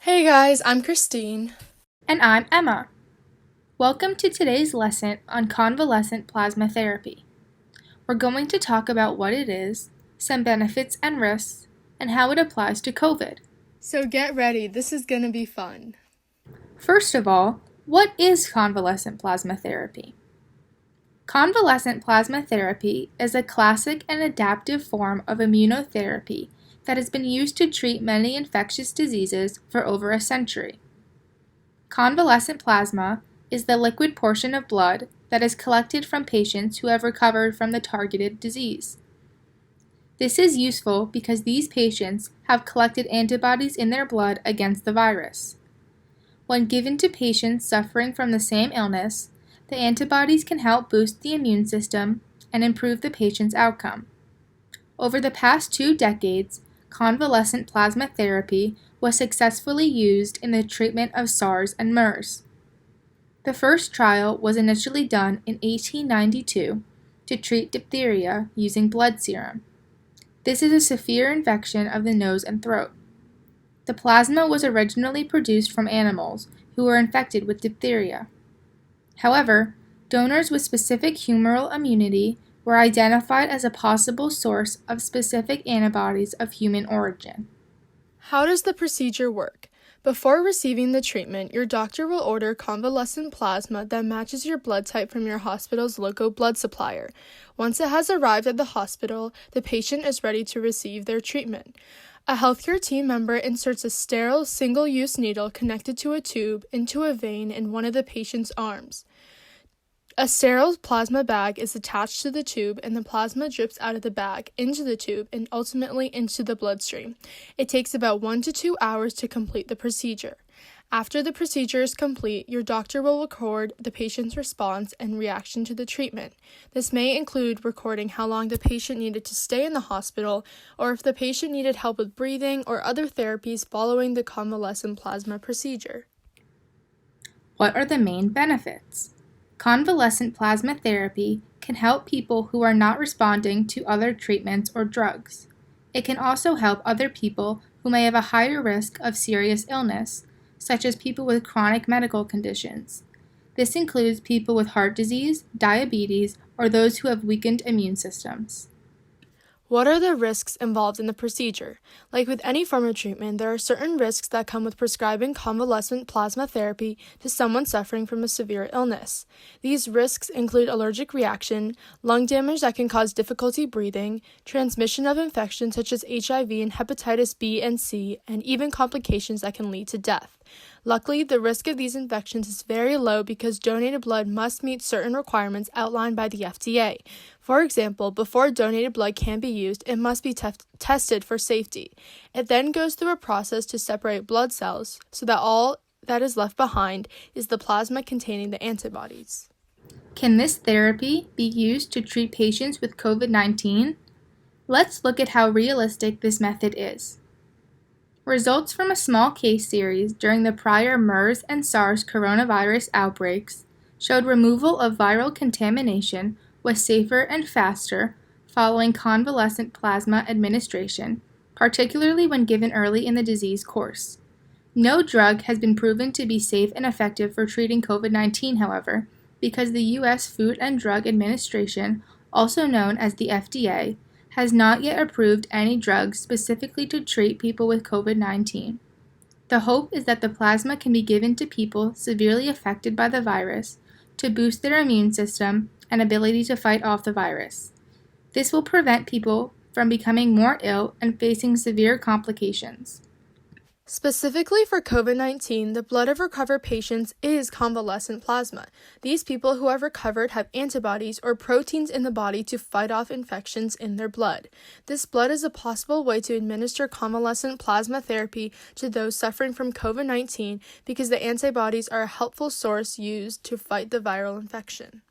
Hey guys, I'm Christine. And I'm Emma. Welcome to today's lesson on convalescent plasma therapy. We're going to talk about what it is, some benefits and risks, and how it applies to COVID. So get ready, this is gonna be fun. First of all, what is convalescent plasma therapy? Convalescent plasma therapy is a classic and adaptive form of immunotherapy that has been used to treat many infectious diseases for over a century. Convalescent plasma is the liquid portion of blood that is collected from patients who have recovered from the targeted disease. This is useful because these patients have collected antibodies in their blood against the virus. When given to patients suffering from the same illness, the antibodies can help boost the immune system and improve the patient's outcome. Over the past 2 decades, convalescent plasma therapy was successfully used in the treatment of SARS and MERS. The first trial was initially done in 1892 to treat diphtheria using blood serum. This is a severe infection of the nose and throat. The plasma was originally produced from animals who were infected with diphtheria. However, donors with specific humoral immunity were identified as a possible source of specific antibodies of human origin. How does the procedure work? Before receiving the treatment, your doctor will order convalescent plasma that matches your blood type from your hospital's local blood supplier. Once it has arrived at the hospital, the patient is ready to receive their treatment. A healthcare team member inserts a sterile single-use needle connected to a tube into a vein in one of the patient's arms. A sterile plasma bag is attached to the tube, and the plasma drips out of the bag into the tube and ultimately into the bloodstream. It takes about 1 to 2 hours to complete the procedure. After the procedure is complete, your doctor will record the patient's response and reaction to the treatment. This may include recording how long the patient needed to stay in the hospital, or if the patient needed help with breathing or other therapies following the convalescent plasma procedure. What are the main benefits? Convalescent plasma therapy can help people who are not responding to other treatments or drugs. It can also help other people who may have a higher risk of serious illness, such as people with chronic medical conditions. This includes people with heart disease, diabetes, or those who have weakened immune systems. What are the risks involved in the procedure? Like with any form of treatment, there are certain risks that come with prescribing convalescent plasma therapy to someone suffering from a severe illness. These risks include allergic reaction, lung damage that can cause difficulty breathing, transmission of infections such as HIV and hepatitis B and C, and even complications that can lead to death. Luckily, the risk of these infections is very low because donated blood must meet certain requirements outlined by the FDA. For example, before donated blood can be used, it must be tested for safety. It then goes through a process to separate blood cells so that all that is left behind is the plasma containing the antibodies. Can this therapy be used to treat patients with COVID-19? Let's look at how realistic this method is. Results from a small case series during the prior MERS and SARS coronavirus outbreaks showed removal of viral contamination was safer and faster following convalescent plasma administration, particularly when given early in the disease course. No drug has been proven to be safe and effective for treating COVID-19, however, because the U.S. Food and Drug Administration, also known as the FDA, has not yet approved any drugs specifically to treat people with COVID-19. The hope is that the plasma can be given to people severely affected by the virus to boost their immune system and ability to fight off the virus. This will prevent people from becoming more ill and facing severe complications. Specifically for COVID-19, the blood of recovered patients is convalescent plasma. These people who have recovered have antibodies or proteins in the body to fight off infections in their blood. This blood is a possible way to administer convalescent plasma therapy to those suffering from COVID-19 because the antibodies are a helpful source used to fight the viral infection.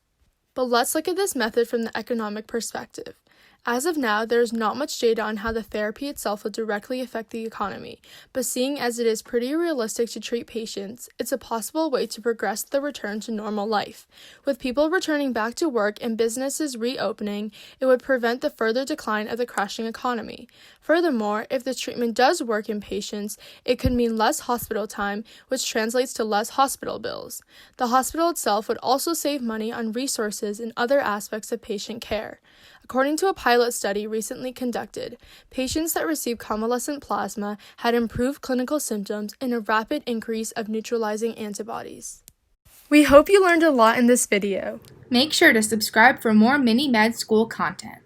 But let's look at this method from the economic perspective. As of now, there is not much data on how the therapy itself will directly affect the economy, but seeing as it is pretty realistic to treat patients, it's a possible way to progress the return to normal life. With people returning back to work and businesses reopening, it would prevent the further decline of the crashing economy. Furthermore, if the treatment does work in patients, it could mean less hospital time, which translates to less hospital bills. The hospital itself would also save money on resources and other aspects of patient care. According to a pilot study recently conducted, patients that received convalescent plasma had improved clinical symptoms and a rapid increase of neutralizing antibodies. We hope you learned a lot in this video. Make sure to subscribe for more mini med school content.